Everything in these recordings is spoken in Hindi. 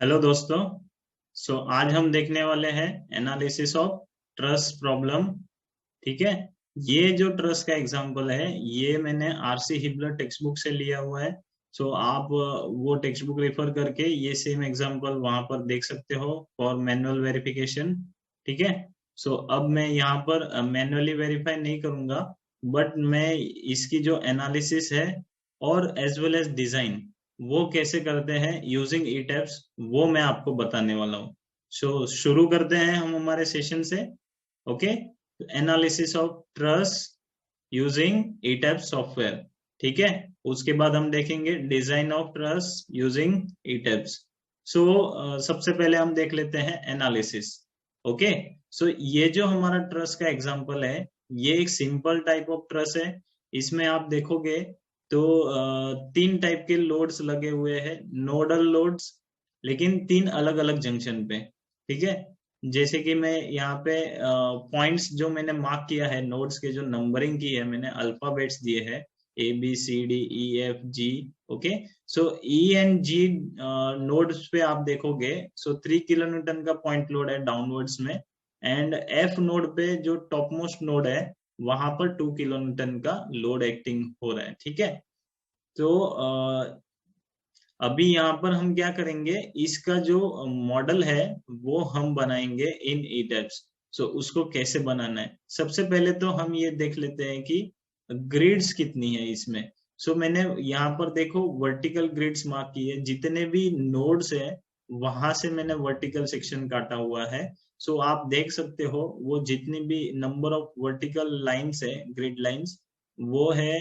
हेलो दोस्तों। आज हम देखने वाले हैं एनालिसिस ऑफ ट्रस प्रॉब्लम। ठीक है। ये जो ट्रस का एग्जांपल है ये मैंने आरसी हिबलर टेक्स्ट बुक से लिया हुआ है। आप वो टेक्स्ट बुक रेफर करके ये सेम एग्जांपल वहां पर देख सकते हो फॉर मैनुअल वेरिफिकेशन। ठीक है। अब मैं यहाँ पर मैनुअली वेरीफाई नहीं करूंगा, बट मैं इसकी जो एनालिसिस है और एज वेल एज डिजाइन वो कैसे करते हैं यूजिंग ई टैब्स, वो मैं आपको बताने वाला हूँ। शुरू करते हैं हम हमारे सेशन से। Okay. Analysis of truss using E tab software. ठीक है। उसके बाद हम देखेंगे design of truss using E tabs. सबसे पहले हम देख लेते हैं एनालिसिस। ओके। ये जो हमारा ट्रस का एग्जांपल है ये एक सिंपल टाइप ऑफ ट्रस है। इसमें आप देखोगे तो तीन टाइप के लोड्स लगे हुए हैं, नोडल लोड्स, लेकिन तीन अलग अलग जंक्शन पे। ठीक है। जैसे कि मैं यहाँ पे पॉइंट्स जो मैंने मार्क किया है, नोड्स के जो नंबरिंग की है मैंने, अल्फाबेट्स दिए हैं ABCDEFG। Okay. E and G nodes पे आप देखोगे 3 किलोन्यूटन का पॉइंट लोड है डाउनवर्ड्स में, एंड एफ नोड पे जो टॉप मोस्ट नोड है वहां पर 2 किलोन्यूटन का लोड एक्टिंग हो रहा है। ठीक है। तो अभी यहाँ पर हम क्या करेंगे, इसका जो मॉडल है वो हम बनाएंगे इन ई टैब्स। उसको कैसे बनाना है, सबसे पहले तो हम ये देख लेते हैं कि ग्रिड्स कितनी है इसमें। मैंने यहाँ पर देखो वर्टिकल ग्रिड्स मार्क की है, जितने भी नोड्स है वहां से मैंने वर्टिकल सेक्शन काटा हुआ है। आप देख सकते हो वो जितनी भी नंबर ऑफ वर्टिकल लाइंस है, ग्रिड लाइंस, वो है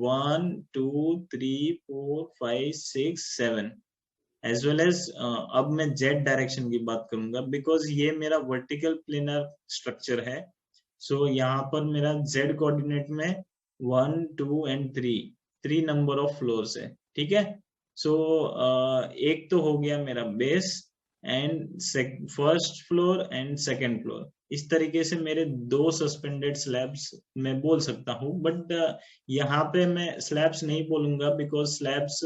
1 2 3 4 5 6 7, एज वेल एज अब मैं जेड डायरेक्शन की बात करूंगा बिकॉज ये मेरा वर्टिकल प्लेनर स्ट्रक्चर है। यहाँ पर मेरा जेड कोऑर्डिनेट में 1 2 एंड 3 3 नंबर ऑफ फ्लोर्स है। ठीक है। एक तो हो गया मेरा base and first floor and second floor. इस तरीके से मेरे दो सस्पेंडेड स्लैब्स मैं बोल सकता हूँ, बट यहाँ पे मैं स्लैब्स नहीं बोलूंगा बिकॉज स्लैब्स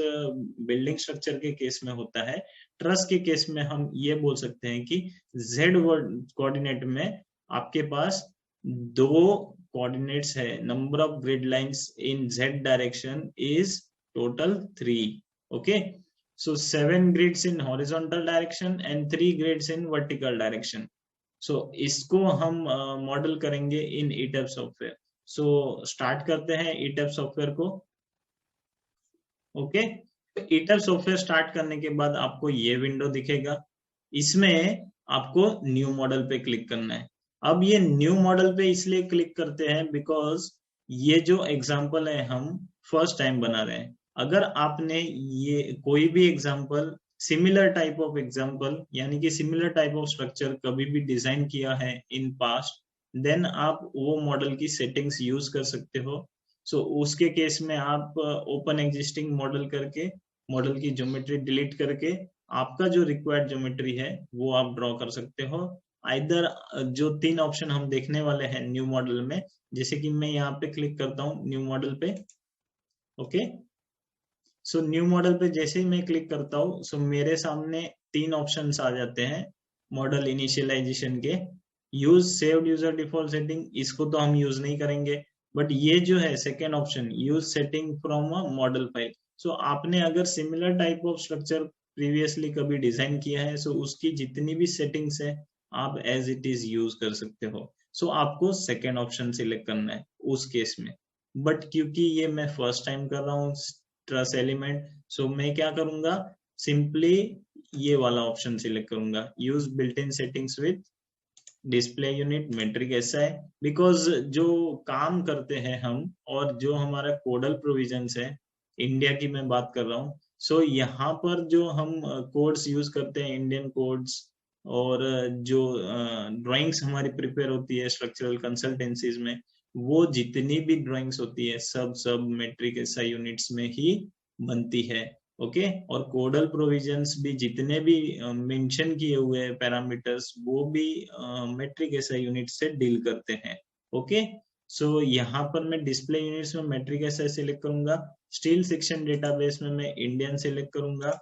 बिल्डिंग स्ट्रक्चर के केस में होता है। ट्रस के केस में हम ये बोल सकते हैं कि जेड कोऑर्डिनेट में आपके पास दो कोऑर्डिनेट्स है, number of grid lines in Z direction is total 3। Okay. 7 grids in horizontal direction and 3 grids in vertical direction. इसको हम मॉडल करेंगे इन ईटैब सॉफ्टवेयर। स्टार्ट करते हैं ईटैब सॉफ्टवेयर को। ओके। ईटैब सॉफ्टवेयर स्टार्ट करने के बाद आपको ये विंडो दिखेगा, इसमें आपको न्यू मॉडल पे क्लिक करना है। अब ये न्यू मॉडल पे इसलिए क्लिक करते हैं बिकॉज ये जो एग्जांपल है हम फर्स्ट टाइम बना रहे हैं। अगर आपने ये कोई भी example, similar type of example यानी कि सिमिलर टाइप ऑफ स्ट्रक्चर कभी भी डिजाइन किया है इन पास्ट, देन आप वो मॉडल की सेटिंग्स यूज कर सकते हो। उसके केस में आप ओपन एग्जिस्टिंग मॉडल करके मॉडल की ज्योमेट्री डिलीट करके आपका जो रिक्वायर्ड ज्योमेट्री है वो आप ड्रॉ कर सकते हो। आइदर जो तीन ऑप्शन हम देखने वाले हैं न्यू मॉडल में, जैसे कि मैं यहाँ पे क्लिक करता हूँ न्यू मॉडल पे। ओके। न्यू मॉडल पे जैसे ही मैं क्लिक करता हूँ मेरे सामने तीन ऑप्शंस आ जाते हैं मॉडल इनिशियलाइजेशन के। Use saved user default setting, इसको तो हम यूज नहीं करेंगे, बट ये जो है second option, use setting from a model file. आपने अगर similar type of structure previously कभी डिजाइन किया है उसकी जितनी भी सेटिंग्स है आप एज इट इज यूज कर सकते हो। आपको सेकेंड ऑप्शन सिलेक्ट करना है उस केस में। बट क्योंकि ये मैं फर्स्ट टाइम कर रहा हूँ ट्रस एलिमेंट, मैं क्या करूंगा, सिंपली ये वाला ऑप्शन सिलेक्ट करूंगा, use built in settings with display unit metric SI. Because जो काम करते हैं हम और जो हमारा कोडल प्रोविजंस है, इंडिया की मैं बात कर रहा हूँ, यहाँ पर जो हम कोड्स यूज करते हैं इंडियन कोड्स, और जो ड्राइंग्स हमारी प्रिपेयर होती है स्ट्रक्चरल कंसल्टेंसीज में, वो जितनी भी ड्राइंग्स होती है सब मेट्रिक एसआई यूनिट्स में ही बनती है। ओके। और कोडल प्रोविजंस भी जितने भी मेंशन किए हुए हैं पैरामीटर्स वो भी मेट्रिक एसआई यूनिट से डील करते हैं। ओके। यहाँ पर मैं डिस्प्ले यूनिट्स में मेट्रिक एसआई सिलेक्ट करूंगा, स्टील सेक्शन डेटाबेस में मैं इंडियन सिलेक्ट करूंगा,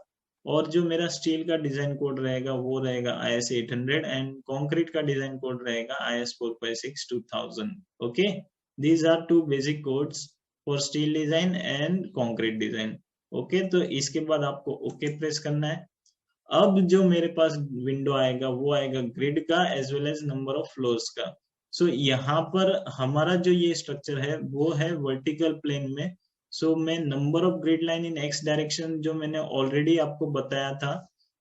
और जो मेरा स्टील का डिजाइन कोड रहेगा वो रहेगा IS 800 एंड कंक्रीट का डिजाइन कोड रहेगा IS 456 2000. Okay, these are two basic codes for steel design and concrete design. Okay, तो इसके बाद आपको ओके प्रेस करना है. अब जो मेरे पास विंडो आएगा वो आएगा ग्रिड का as well as number of floors का. सो यहाँ पर हमारा जो ये स्ट्रक्चर है वो है वर्टिकल प्लेन में. सो मैं number of grid line in X direction जो मैंने ऑलरेडी आपको बताया था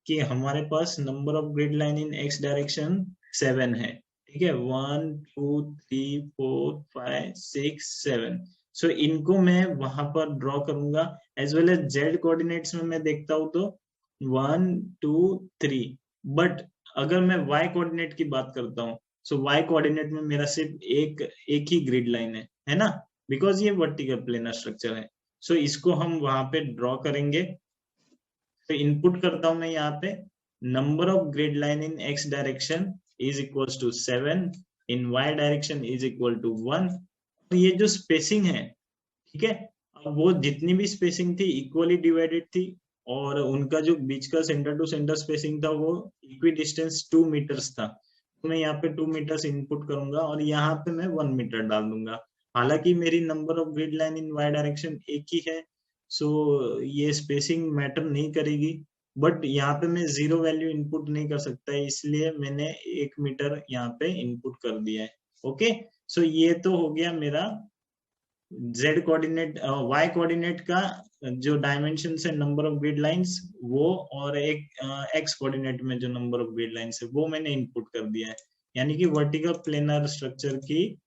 कि हमारे पास number of grid line in X direction 7 है. ठीक है, 1 2 3 4 5 6 7. सो इनको मैं वहां पर ड्रॉ करूंगा. As well as Z coordinates में मैं देखता हूं तो 1 2 3. बट अगर मैं y कोऑर्डिनेट की बात करता हूँ, सो y कोऑर्डिनेट में मेरा सिर्फ एक ही ग्रिड लाइन है ना, बिकॉज ये वर्टिकल प्लेनर स्ट्रक्चर है. सो इसको हम वहां पे ड्रॉ करेंगे. तो इनपुट करता हूं मैं यहाँ पे number of grid line in x direction is equal to 7, in y direction is equal to 1. तो ये जो स्पेसिंग है, ठीक है, अब वो जितनी भी स्पेसिंग थी इक्वली डिवाइडेड थी और उनका जो बीच का सेंटर टू सेंटर स्पेसिंग था वो इक्वी डिस्टेंस 2 मीटर्स था. तो मैं यहाँ पे 2 मीटर्स इनपुट करूंगा और यहाँ पे मैं 1 मीटर डाल दूंगा. हालांकि मेरी number of grid line in y direction एक ही है, सो ये स्पेसिंग मैटर नहीं करेगी. बट यहाँ पे मैं 0 वैल्यू इनपुट नहीं कर सकता, इसलिए मैंने 1 मीटर यहाँ पे इनपुट कर दिया है. ओके, सो ये तो हो गया मेरा z कोऑर्डिनेट y कोऑर्डिनेट का जो डायमेंशन है नंबर ऑफ ग्रिड लाइंस वो, और एक x कोऑर्डिनेट में जो नंबर ऑफ ग्रिड लाइंस है वो मैंने इनपुट कर दिया है. यानी कि वर्टिकल प्लेनर स्ट्रक्चर की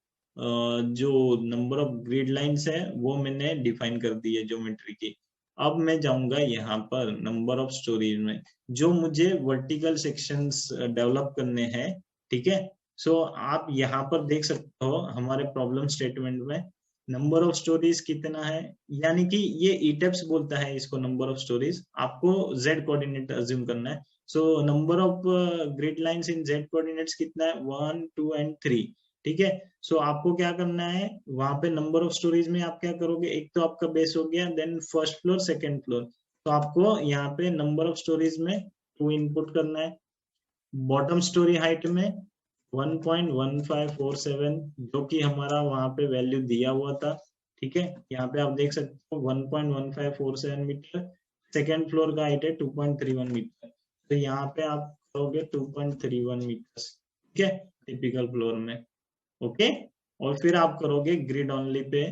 जो नंबर ऑफ ग्रिड लाइंस है वो मैंने डिफाइन कर दी है ज्योमेट्री की. अब मैं जाऊंगा यहाँ पर नंबर ऑफ स्टोरीज में जो मुझे वर्टिकल सेक्शंस डेवलप करने हैं. ठीक है, सो आप यहाँ पर देख सकते हो हमारे प्रॉब्लम स्टेटमेंट में नंबर ऑफ स्टोरीज कितना है, यानी कि ये ईटेप्स बोलता है इसको नंबर ऑफ स्टोरीज. आपको z कोऑर्डिनेट अज्यूम करना है. So number of grid lines in z coordinates कितना है, 1 2 एंड 3. ठीक है, सो आपको क्या करना है वहां पे नंबर ऑफ स्टोरीज में आप क्या करोगे, एक तो आपका बेस हो गया, then first floor second floor. तो आपको यहाँ पे नंबर ऑफ स्टोरीज में 2 इनपुट करना है. बॉटम स्टोरी हाइट में 1.1547 जो कि हमारा वहां पे वैल्यू दिया हुआ था. ठीक है, यहाँ पे आप देख सकते हो 1.1547 मीटर. सेकेंड फ्लोर का हाइट है 2.31 मीटर. तो यहाँ पे आप करोगे 2.31 मीटर. ठीक है, टिपिकल फ्लोर में. ओके, और फिर आप करोगे ग्रिड ओनली पे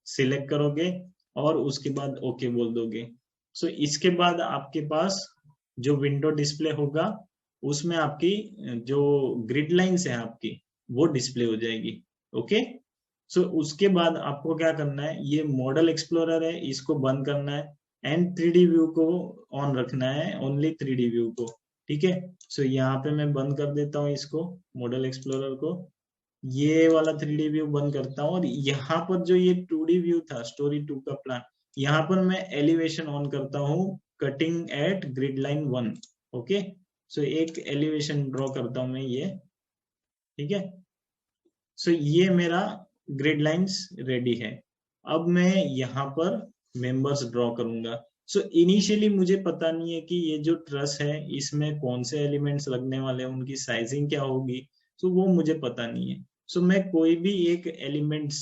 सिलेक्ट करोगे और उसके बाद ओके बोल दोगे. सो इसके बाद आपके पास जो विंडो डिस्प्ले होगा उसमें आपकी जो ग्रिड लाइंस है आपकी वो डिस्प्ले हो जाएगी. ओके, सो उसके बाद आपको क्या करना है, ये मॉडल एक्सप्लोरर है इसको बंद करना है एंड 3D व्यू को ऑन रखना है, ओनली 3D व्यू को. ठीक है, सो यहाँ पे मैं बंद कर देता हूँ इसको, मॉडल एक्सप्लोरर को. ये वाला 3D व्यू बंद करता हूँ और यहाँ पर जो ये 2D व्यू था स्टोरी 2 का प्लान, यहाँ पर मैं एलिवेशन ऑन करता हूँ cutting at grid line 1. Okay, so एक एलिवेशन ड्रॉ करता हूं मैं ये. ठीक है, सो ये मेरा ग्रिड लाइंस रेडी है. अब मैं यहाँ पर मेंबर्स ड्रॉ करूंगा. सो इनिशियली मुझे पता नहीं है कि ये जो ट्रस है इसमें कौन से एलिमेंट्स लगने वाले हैं, उनकी साइजिंग क्या होगी, सो वो मुझे पता नहीं है. सो मैं कोई भी एक एलिमेंट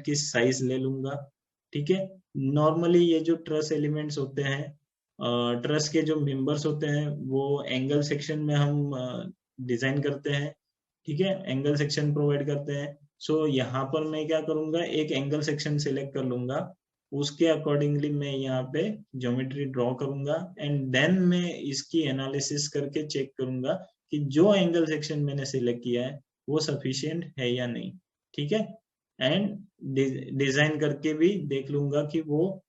की साइज ले लूंगा. ठीक है, नॉर्मली ये जो ट्रस एलिमेंट्स होते हैं, ट्रस के जो मेंबर्स होते हैं वो एंगल सेक्शन में हम डिजाइन करते हैं. ठीक है, एंगल सेक्शन प्रोवाइड करते हैं. सो यहाँ पर मैं क्या करूंगा, एक एंगल सेक्शन सिलेक्ट कर लूंगा, उसके अकॉर्डिंगली मैं यहाँ पे ज्योमेट्री ड्रॉ करूंगा एंड देन मैं इसकी एनालिसिस करके चेक करूंगा कि जो एंगल सेक्शन मैंने सिलेक्ट किया है वो सफिशिएंट है या नहीं. ठीक है, एंड डिजाइन करके भी देख लूंगा कि वो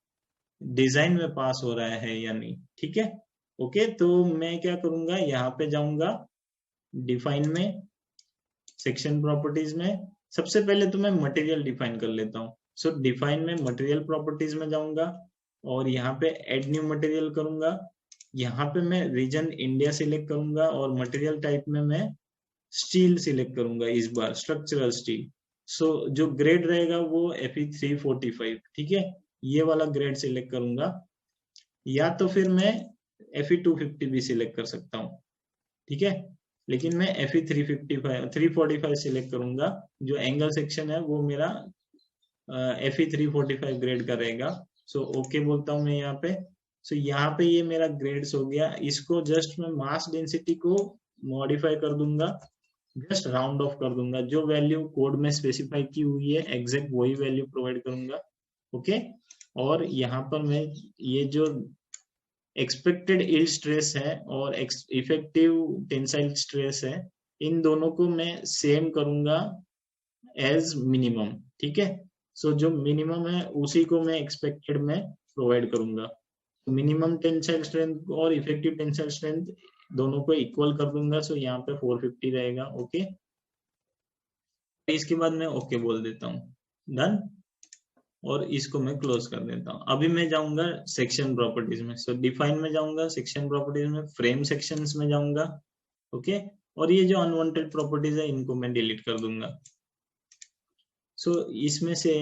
डिजाइन में पास हो रहा है या नहीं. ठीक है, ओके, तो मैं क्या करूंगा, यहाँ पे जाऊंगा डिफाइन में, सेक्शन प्रॉपर्टीज में. सबसे पहले तो मैं मटेरियल डिफाइन कर लेता हूँ. सो डिफाइन में मटेरियल प्रॉपर्टीज में जाऊंगा और यहाँ पे एड न्यू मटेरियल करूंगा. यहाँ पे मैं रीजन इंडिया सिलेक्ट करूंगा और मटेरियल टाइप में मैं स्टील सिलेक्ट करूंगा, इस बार स्ट्रक्चरल स्टील. सो जो ग्रेड रहेगा वो Fe345. ठीक है, ये वाला ग्रेड सिलेक्ट करूंगा या तो फिर मैं FE250 भी सिलेक्ट कर सकता हूँ, ठीक है। लेकिन मैं FE345 सिलेक्ट करूंगा। जो एंगल सेक्शन है वो मेरा FE345 ग्रेड का रहेगा। सो ओके बोलता हूँ मैं यहाँ पे। सो यहाँ पे ये मेरा ग्रेड्स हो गया। इसको जस्ट मैं मास डेंसिटी को मॉडिफाई कर दूंगा, जस्ट राउंड ऑफ कर दूंगा। जो वैल्यू कोड में स्पेसिफाई की हुई है एग्जैक्ट वही वैल्यू प्रोवाइड करूंगा, ओके। और यहाँ पर मैं ये जो एक्सपेक्टेड यील्ड स्ट्रेस है और इफेक्टिव टेंसाइल स्ट्रेस है, इन दोनों को मैं सेम करूंगा एज मिनिमम, ठीक है। सो जो मिनिमम है उसी को मैं एक्सपेक्टेड में प्रोवाइड करूंगा। मिनिमम टेंसाइल स्ट्रेंथ और इफेक्टिव टेंसाइल स्ट्रेंथ दोनों को इक्वल कर दूंगा। सो यहाँ पे 450 रहेगा, ओके। इसके बाद मैं ओके बोल देता हूँ, डन। और इसको मैं क्लोज कर देता हूँ। अभी मैं जाऊंगा सेक्शन प्रॉपर्टीज में। सो डिफाइन में जाऊंगा, सेक्शन प्रॉपर्टीज में फ्रेम सेक्शंस में जाऊंगा, ओके। और ये जो अनवांटेड प्रॉपर्टीज है इनको मैं डिलीट कर दूंगा। सो इसमें से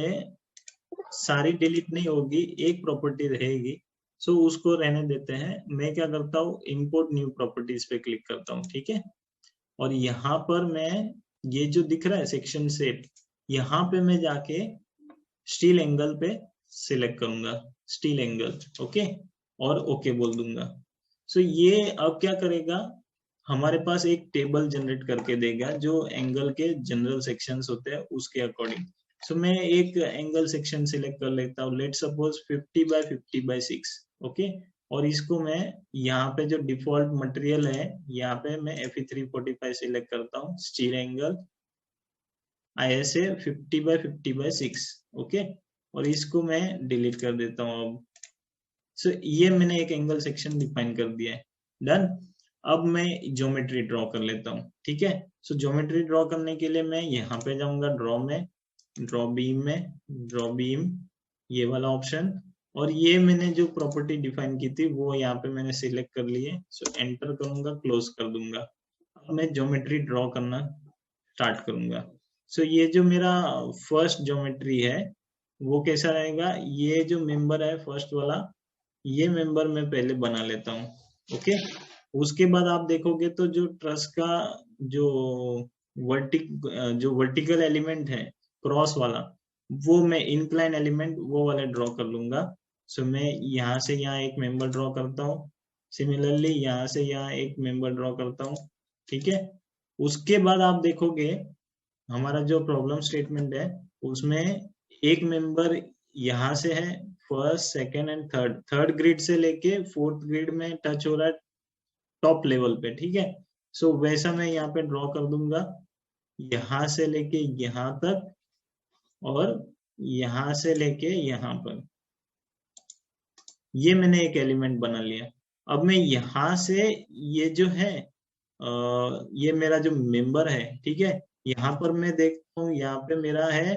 सारी डिलीट नहीं होगी, एक प्रॉपर्टी रहेगी। सो उसको रहने देते हैं। मैं क्या करता हूँ, इंपोर्ट न्यू प्रॉपर्टीज पे क्लिक करता हूँ, ठीक है। और यहाँ पर मैं ये जो दिख रहा है सेक्शन सेट, यहाँ पे मैं जाके स्टील एंगल पे सिलेक्ट करूंगा, स्टील एंगल, ओके। और ओके बोल दूंगा। सो ये अब क्या करेगा, हमारे पास एक टेबल जनरेट करके देगा जो एंगल के जनरल सेक्शंस होते हैं उसके अकॉर्डिंग। सो मैं एक एंगल सेक्शन सिलेक्ट कर लेता हूँ, लेट सपोज 50/50/6, ओके। और इसको मैं यहाँ पे जो डिफॉल्ट मटेरियल है यहाँ पे मैं FE345 सिलेक्ट करता हूँ, स्टील एंगल ISA 50/50/6, ओके। और इसको मैं डिलीट कर देता हूँ अब। सो ये मैंने एक एंगल सेक्शन डिफाइन कर दिया है, डन। अब मैं ज्योमेट्री ड्रॉ कर लेता हूँ, ठीक है। सो ज्योमेट्री ड्रॉ करने के लिए मैं यहाँ पे जाऊंगा ड्रॉ में, ड्रॉ बीम में, ड्रॉ बीम, ये वाला ऑप्शन। और ये मैंने जो प्रॉपर्टी डिफाइन की थी वो यहाँ पे मैंने सिलेक्ट कर ली है। सो एंटर करूंगा, क्लोज कर दूंगा। अब मैं ज्योमेट्री ड्रॉ करना स्टार्ट करूंगा। सो ये जो मेरा फर्स्ट ज्योमेट्री है वो कैसा रहेगा, ये जो मेंबर है फर्स्ट वाला, ये मेंबर मैं पहले बना लेता हूँ, ओके। उसके बाद आप देखोगे तो जो ट्रस का जो वर्टिकल एलिमेंट है क्रॉस वाला, वो मैं इंक्लाइन एलिमेंट वो वाला ड्रॉ कर लूंगा। सो मैं यहाँ से यहाँ एक मेंबर ड्रॉ करता हूँ, सिमिलरली यहाँ से यहाँ एक मेंबर ड्रॉ करता हूँ, ठीक है। उसके बाद आप देखोगे हमारा जो प्रॉब्लम स्टेटमेंट है उसमें एक मेंबर यहाँ से है, first second and third grid से लेके फोर्थ ग्रिड में टच हो रहा है टॉप लेवल पे, ठीक है। सो वैसा मैं यहाँ पे ड्रॉ कर दूंगा, यहाँ से लेके यहाँ तक और यहाँ से लेके यहाँ पर। ये मैंने एक एलिमेंट बना लिया। अब मैं यहाँ से ये जो है ये मेरा जो मेंबर है, ठीक है। यहाँ पर मैं देखता हूँ यहाँ पे मेरा है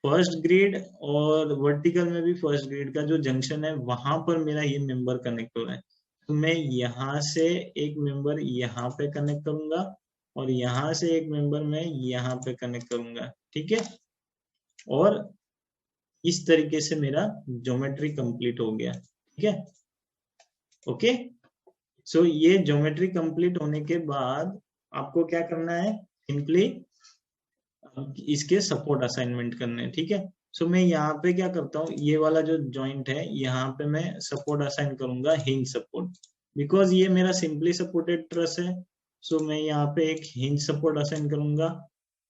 फर्स्ट ग्रिड और वर्टिकल में भी फर्स्ट ग्रिड का जो जंक्शन है वहां पर मेरा ये मेंबर कनेक्ट हो रहा है। तो मैं यहाँ से एक मेंबर यहाँ पे कनेक्ट करूंगा और यहाँ से एक मेंबर मैं यहाँ पे कनेक्ट करूंगा, ठीक है। और इस तरीके से मेरा ज्योमेट्री कंप्लीट हो गया, ठीक है, ओके। सो ये ज्योमेट्री कंप्लीट होने के बाद आपको क्या करना है, सिंपली इसके सपोर्ट असाइनमेंट करने हैं, ठीक है। सो मैं यहाँ पे क्या करता हूँ, ये वाला जो जॉइंट है यहाँ पे मैं सपोर्ट असाइन करूंगा हिंज सपोर्ट, बिकॉज ये मेरा सिंपली सपोर्टेड ट्रस है। सो मैं यहाँ पे एक हिंज सपोर्ट असाइन करूंगा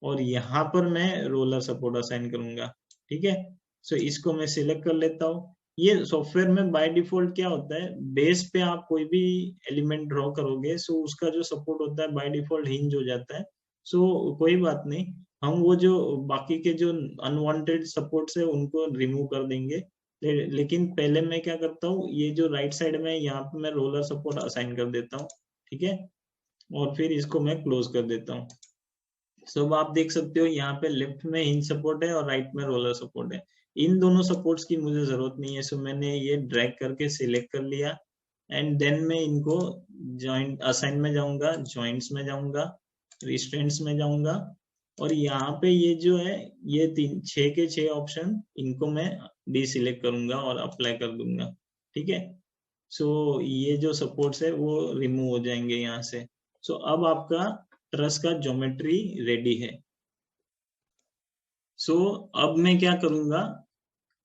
और यहाँ पर मैं रोलर सपोर्ट असाइन करूंगा, ठीक है। सो इसको मैं सिलेक्ट कर लेता हूँ। ये सॉफ्टवेयर में बाय डिफॉल्ट क्या होता है, बेस पे आप कोई भी एलिमेंट ड्रॉ करोगे सो उसका जो सपोर्ट होता है बाय डिफॉल्ट हिंज हो जाता है। सो कोई बात नहीं, हम वो जो बाकी के जो अनवांटेड सपोर्ट्स है उनको रिमूव कर देंगे। लेकिन पहले मैं क्या करता हूँ, ये जो राइट साइड में यहाँ पे मैं रोलर सपोर्ट असाइन कर देता हूँ, ठीक है। और फिर इसको मैं क्लोज कर देता हूँ। सो अब आप देख सकते हो यहाँ पे लेफ्ट में हिंज सपोर्ट है और राइट में रोलर सपोर्ट है। इन दोनों सपोर्ट्स की मुझे जरूरत नहीं है। सो मैंने ये ड्रैग करके सिलेक्ट कर लिया एंड देन मैं इनको जॉइंट असाइन में जाऊंगा, जॉइंट्स में जाऊंगा, रिस्ट्रेंट्स में जाऊंगा और यहाँ पे ये जो है ये 6 के 6 ऑप्शन इनको मैं डिसिलेक्ट करूंगा और अप्लाई कर दूंगा, ठीक है। सो ये जो सपोर्ट्स है वो रिमूव हो जाएंगे यहाँ से। सो अब आपका ट्रस का ज्योमेट्री रेडी है। सो अब मैं क्या करूंगा,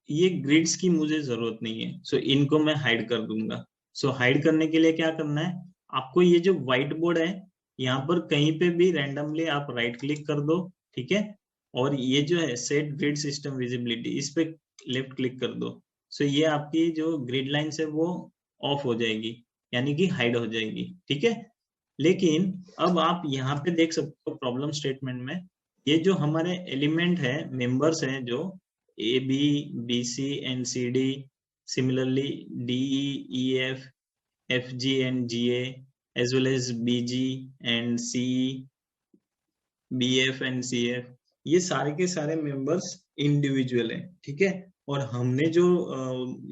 ये ग्रिड्स की मुझे जरूरत नहीं है, सो इनको मैं हाइड कर दूंगा। सो हाइड करने के लिए क्या करना है, आपको ये जो व्हाइट बोर्ड है यहाँ पर कहीं पे भी रैंडमली आप राइट क्लिक कर दो, ठीक है। और ये जो है सेट ग्रिड सिस्टम विजिबिलिटी, इस पे लेफ्ट क्लिक कर दो। सो ये आपकी जो ग्रिड लाइंस है वो ऑफ हो जाएगी, यानी कि हाइड हो जाएगी, ठीक है। लेकिन अब आप यहाँ पे देख सकते हो प्रॉब्लम स्टेटमेंट में, ये जो हमारे एलिमेंट है, मेंबर्स हैं, जो A B B C and C D, similarly D E F F G and G as well as B G and C, B F and C F, ये सारे के सारे मेंबर्स इंडिविजुअल हैं, ठीक है। और हमने जो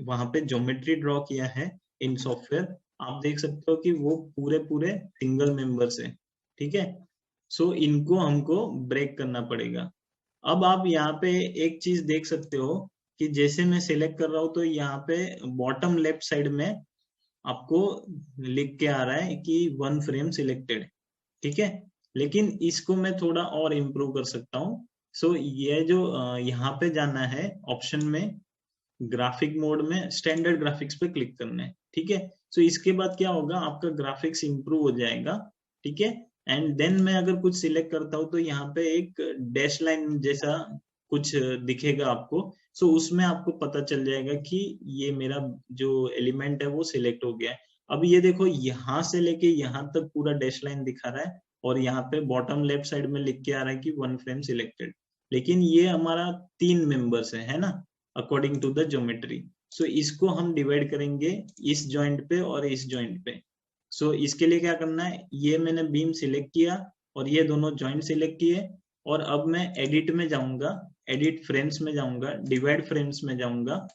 वहां पे ज्योमेट्री ड्रॉ किया है इन सॉफ्टवेयर, आप देख सकते हो कि वो पूरे पूरे सिंगल मेंबर्स हैं, ठीक है। सो इनको हमको ब्रेक करना पड़ेगा। अब आप यहाँ पे एक चीज देख सकते हो कि जैसे मैं सिलेक्ट कर रहा हूँ तो यहाँ पे बॉटम लेफ्ट साइड में आपको लिख के आ रहा है कि 1 फ्रेम सिलेक्टेड, ठीक है। लेकिन इसको मैं थोड़ा और इम्प्रूव कर सकता हूँ। सो ये जो यहाँ पे जाना है ऑप्शन में, ग्राफिक मोड में स्टैंडर्ड ग्राफिक्स पे क्लिक करना है, ठीक है। सो इसके बाद क्या होगा, आपका ग्राफिक्स इंप्रूव हो जाएगा, ठीक है। एंड देन मैं अगर कुछ सिलेक्ट करता हूँ तो यहाँ पे एक डैश लाइन जैसा कुछ दिखेगा आपको। सो उसमें आपको पता चल जाएगा कि ये मेरा जो एलिमेंट है वो सिलेक्ट हो गया है। अब ये देखो यहाँ से लेके यहाँ तक पूरा डैश लाइन दिखा रहा है, और यहाँ पे बॉटम लेफ्ट साइड में लिख के आ रहा है कि 1 फ्रेम सिलेक्टेड। लेकिन ये हमारा 3 मेंबर्स है ना, अकॉर्डिंग टू द ज्योमेट्री। सो इसको हम डिवाइड करेंगे इस जॉइंट पे और इस जॉइंट पे। सो इसके लिए क्या करना है, ये मैंने बीम सिलेक्ट किया और ये दोनों जॉइंट सिलेक्ट किए, और अब मैं एडिट में जाऊंगा, एडिट फ्रेम्स में जाऊंगा, डिवाइड फ्रेम्स में जाऊंगा,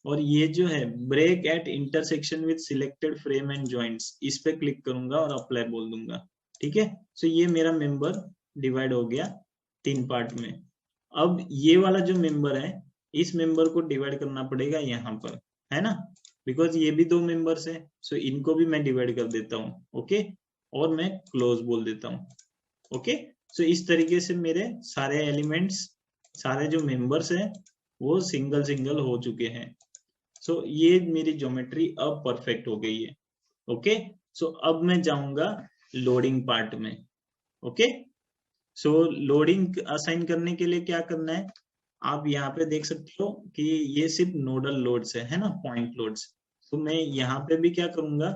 और ये जो है break at intersection with selected frame and joints, इस पे क्लिक करूंगा और अप्लाई बोल दूंगा, ठीक है। सो ये मेरा मेंबर डिवाइड हो गया 3 पार्ट में। अब ये वाला जो मेंबर है, इस मेंबर को डिवाइड करना पड़ेगा यहाँ पर, है ना, बिकॉज ये भी 2 मेंबर्स है। सो इनको भी मैं डिवाइड कर देता हूँ, ओके, और मैं क्लोज बोल देता हूँ, ओके। सो इस तरीके से मेरे सारे एलिमेंट्स, सारे जो मेंबर्स हैं वो सिंगल सिंगल हो चुके हैं। सो ये मेरी ज्योमेट्री अब परफेक्ट हो गई है, ओके। सो अब मैं जाऊंगा लोडिंग पार्ट में, ओके। सो लोडिंग असाइन करने के लिए क्या करना है, आप यहाँ पे देख सकते हो कि ये सिर्फ नोडल लोड्स है ना, पॉइंट लोड्स। तो मैं यहाँ पे भी क्या करूंगा,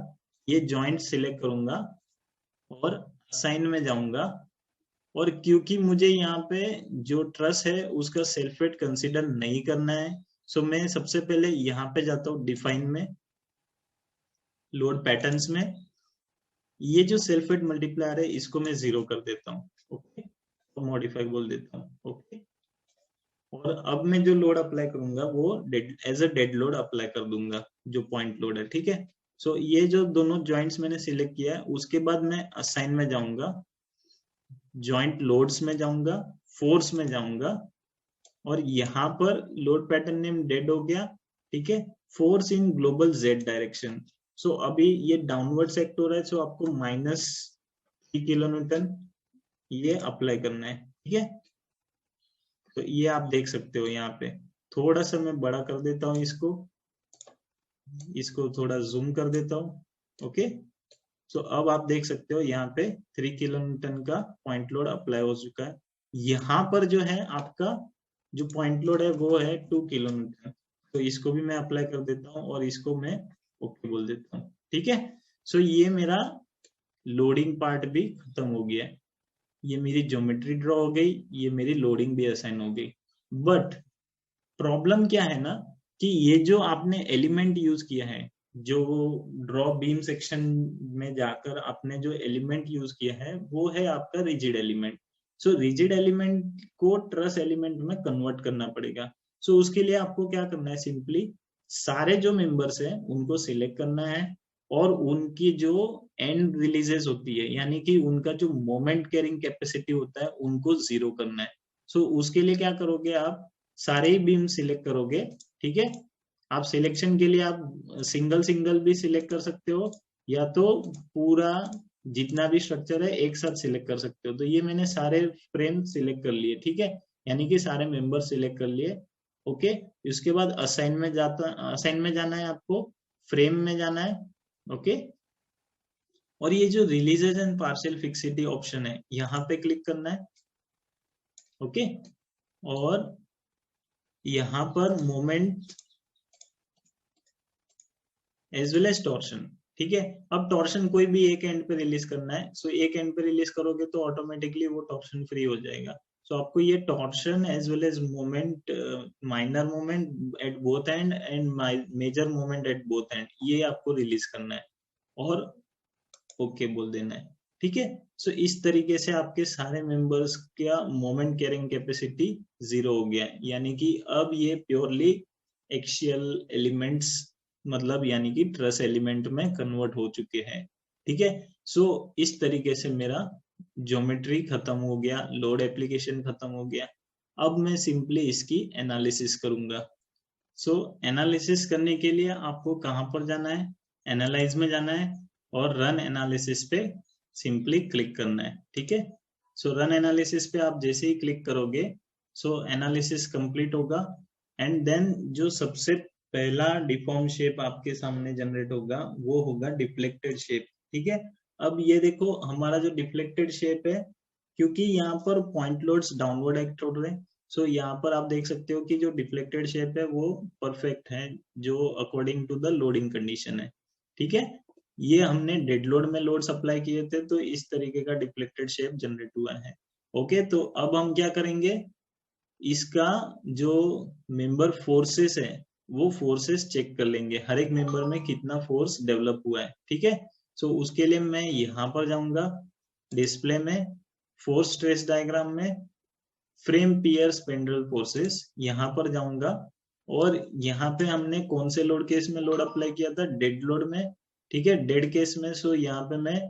ये जॉइंट सिलेक्ट करूंगा और असाइन में जाऊंगा। और क्योंकि मुझे यहाँ पे जो ट्रस है उसका सेल्फ वेट कंसिडर नहीं करना है, सो मैं सबसे पहले यहाँ पे जाता हूँ डिफाइन में, लोड पैटर्न्स में, ये जो सेल्फ वेट मल्टीप्लायर है इसको मैं 0 कर देता हूँ, ओके, तो मॉडिफाई बोल देता हूँ, ओके। और अब मैं जो लोड अप्लाई करूंगा वो as a dead load apply कर दूंगा, जो पॉइंट लोड है, ठीक है। सो ये जो दोनों जॉइंट्स मैंने सिलेक्ट किया है, उसके बाद मैं असाइन में जाऊंगा, जॉइंट लोड्स में जाऊंगा, फोर्स में जाऊंगा, और यहाँ पर लोड पैटर्न नेम डेड हो गया, ठीक है। Force in global Z direction, so अभी ये डाउनवर्ड सेक्ट हो रहा है, सो आपको -3 किलोन्यूटन ये अप्लाई करना है, ठीक है। तो ये आप देख सकते हो यहाँ पे, थोड़ा सा मैं बड़ा कर देता हूँ इसको, इसको थोड़ा जूम कर देता हूँ, ओके। सो अब आप देख सकते हो यहाँ पे 3 किलोन्यूटन का पॉइंट लोड अप्लाई हो चुका है। यहाँ पर जो है आपका जो पॉइंट लोड है वो है 2 किलोन्यूटन, तो इसको भी मैं अप्लाई कर देता हूँ और इसको मैं ओके बोल देता हूँ, ठीक है। सो ये मेरा लोडिंग पार्ट भी खत्म हो गया है, ये मेरी ज्योमेट्री ड्रॉ हो गई, ये मेरी लोडिंग भी असाइन हो गई। बट प्रॉब्लम क्या है ना, कि ये जो आपने एलिमेंट यूज किया है, जो ड्रॉ बीम सेक्शन में जाकर आपने जो एलिमेंट यूज किया है वो है आपका रिजिड एलिमेंट। सो रिजिड एलिमेंट को ट्रस एलिमेंट में कन्वर्ट करना पड़ेगा। सो उसके लिए आपको क्या करना है, सिंपली सारे जो मेंबर्स हैं उनको सिलेक्ट करना है, और उनकी जो एंड रिलीजेस होती है, यानी कि उनका जो मोमेंट कैरिंग कैपेसिटी होता है, उनको 0 करना है। सो उसके लिए क्या करोगे, आप सारे ही बीम सिलेक्ट करोगे, ठीक है। आप सिलेक्शन के लिए आप सिंगल सिंगल भी सिलेक्ट कर सकते हो, या तो पूरा जितना भी स्ट्रक्चर है एक साथ सिलेक्ट कर सकते हो। तो ये मैंने सारे फ्रेम सिलेक्ट कर लिए, ठीक है, यानी कि सारे मेंबर सिलेक्ट कर लिए। ओके, उसके बाद असाइन में जाना है आपको, फ्रेम में जाना है। ओके, और ये जो releases and partial fixity option है यहाँ पे क्लिक करना है। ओके, और यहाँ पर moment as well as torsion, ठीक है। अब टॉर्शन कोई भी एक एंड पे रिलीज करना है, सो एक एंड पे रिलीज करोगे तो ऑटोमेटिकली वो टॉर्शन फ्री हो जाएगा। सो आपको ये torsion as well as moment, minor moment at both end end major moment at both end, ये आपको रिलीज करना है और ओके बोल देना है, ठीक है। सो इस तरीके से आपके सारे मेंबर्स का मोमेंट कैरिंग कैपेसिटी 0 हो गया है, यानी कि अब ये प्योरली एक्सियल एलिमेंट्स, मतलब यानी कि ट्रस एलिमेंट में कन्वर्ट हो चुके हैं, ठीक है। सो इस तरीके से मेरा ज्योमेट्री खत्म हो गया, लोड एप्लीकेशन खत्म हो गया। अब मैं सिंपली इसकी एनालिसिस करूंगा। सो एनालिसिस करने के लिए आपको कहां पर जाना है, एनालाइज में जाना है और रन एनालिसिस पे सिंपली क्लिक करना है, ठीक है। सो रन एनालिसिस पे आप जैसे ही क्लिक करोगे, सो एनालिसिस कंप्लीट होगा एंड देन जो सबसे पहला डिफॉर्म शेप आपके सामने जनरेट होगा वो होगा डिफ्लेक्टेड शेप, ठीक है। अब ये देखो हमारा जो डिफ्लेक्टेड शेप है, क्योंकि यहाँ पर पॉइंट लोड्स डाउनवर्ड एक्ट हो रहे हैं, सो यहाँ पर आप देख सकते हो कि जो डिफ्लेक्टेड शेप है वो परफेक्ट है, जो according to the loading condition है, ठीक है। ये हमने डेड लोड में लोड सप्लाई किए थे तो इस तरीके का डिफ्लेक्टेड शेप जनरेट हुआ है। ओके, तो अब हम क्या करेंगे, इसका जो मेंबर फोर्सेस है वो फोर्सेस चेक कर लेंगे, हर एक मेंबर में कितना फोर्स डेवलप हुआ है, ठीक है। सो उसके लिए मैं यहाँ पर जाऊंगा डिस्प्ले में, फोर्स स्ट्रेस डायग्राम में, फ्रेम पियर स्पेंड्रल फोर्सेस, यहाँ पर जाऊंगा और यहाँ पे हमने कौन से लोड केस में लोड अप्लाई किया था, डेड लोड में, ठीक है, डेड केस में। सो यहाँ पे मैं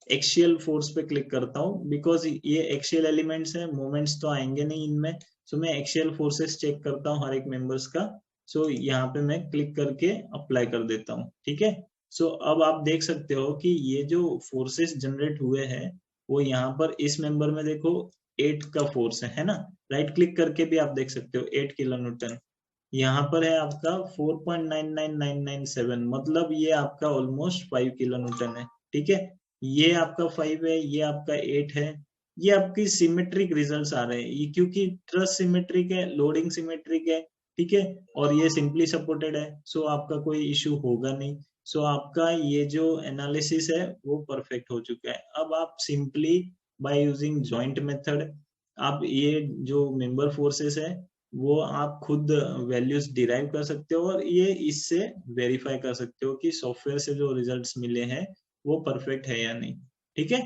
एक्सियल फोर्स पे क्लिक करता हूँ, बिकॉज ये एक्सियल एलिमेंट्स है, मोमेंट्स तो आएंगे नहीं इनमें। सो मैं एक्सियल फोर्सेस चेक करता हूँ हर एक मेंबर्स का। सो यहाँ पे मैं क्लिक करके अप्लाई कर देता हूँ, ठीक है। सो अब आप देख सकते हो कि ये जो फोर्सेस जनरेट हुए हैं वो यहाँ पर इस मेंबर में देखो 8 का फोर्स है ना, राइट क्लिक करके भी आप देख सकते हो 8 किलो न्यूटन। यहाँ पर है आपका 4.99997, मतलब ये आपका ऑलमोस्ट 5 किलो न्यूटन है, ठीक है। ये आपका 5 है, ये आपका 8 है। ये आपकी सिमेट्रिक रिजल्ट्स आ रहे हैं, ये क्योंकि ट्रस सिमेट्रिक है, लोडिंग सिमेट्रिक है, ठीक है, और ये सिंपली सपोर्टेड है, सो आपका कोई इश्यू होगा नहीं। सो आपका ये जो एनालिसिस है वो परफेक्ट हो चुका है। अब आप simply by using joint method आप ये जो मेंबर फोर्सेस है वो आप खुद वैल्यूज डिराइव कर सकते हो और ये इससे वेरीफाई कर सकते हो कि सॉफ्टवेयर से जो रिजल्ट्स मिले हैं वो परफेक्ट है या नहीं, ठीक है।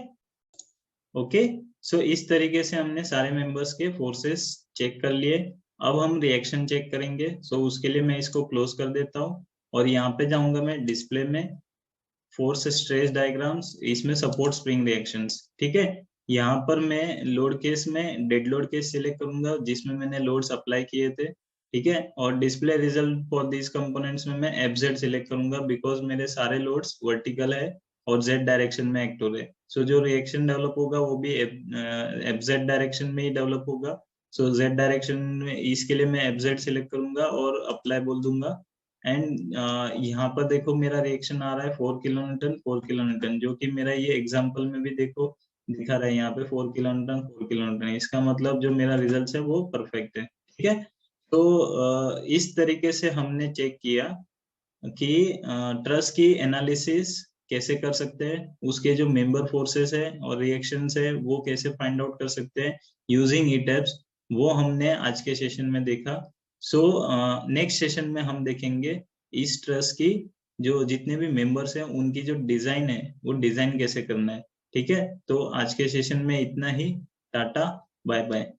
ओके, सो इस तरीके से हमने सारे मेंबर्स के फोर्सेस चेक कर लिए। अब हम रिएक्शन चेक करेंगे, सो उसके लिए मैं इसको क्लोज कर देता हूँ और यहाँ पे जाऊंगा मैं डिस्प्ले में, फोर्स स्ट्रेस डायग्राम्स, इसमें सपोर्ट स्प्रिंग रिएक्शंस, ठीक है। यहाँ पर मैं लोड केस में डेड लोड केस सिलेक्ट करूंगा जिसमें मैंने लोड्स अप्लाई किए थे, ठीक है, और display result for this components में मैं एफजेड सिलेक्ट करूंगा बिकॉज मेरे सारे लोड्स वर्टिकल है और जेड डायरेक्शन में एक्ट हो रहे हैं। सो जो रिएक्शन डेवलप होगा वो भी एफजेड डायरेक्शन में ही डेवलप होगा। सो जेड डायरेक्शन में इसके लिए मैं एफजेड सिलेक्ट करूंगा और अप्लाई बोल दूंगा एंड यहाँ पर देखो मेरा रिएक्शन आ रहा है 4 किलो न्यूटन 4 किलो न्यूटन, जो कि मेरा ये एग्जांपल में भी देखो दिखा रहा है यहाँ पे 4 किलो न्यूटन 4 किलो न्यूटन, इसका मतलब जो मेरा रिजल्ट है वो परफेक्ट है, ठीक है। तो इस तरीके से हमने चेक किया कि ट्रस की एनालिसिस कैसे कर सकते हैं, उसके जो मेंबर फोर्सेस है और रिएक्शंस है वो कैसे फाइंड आउट कर सकते हैं यूजिंग ईटेप्स, वो हमने आज के सेशन में देखा। सो नेक्स्ट सेशन में हम देखेंगे इस ट्रस की जो जितने भी मेंबर्स हैं उनकी जो डिजाइन है वो डिजाइन कैसे करना है, ठीक है। तो आज के सेशन में इतना ही, टाटा बाय बाय।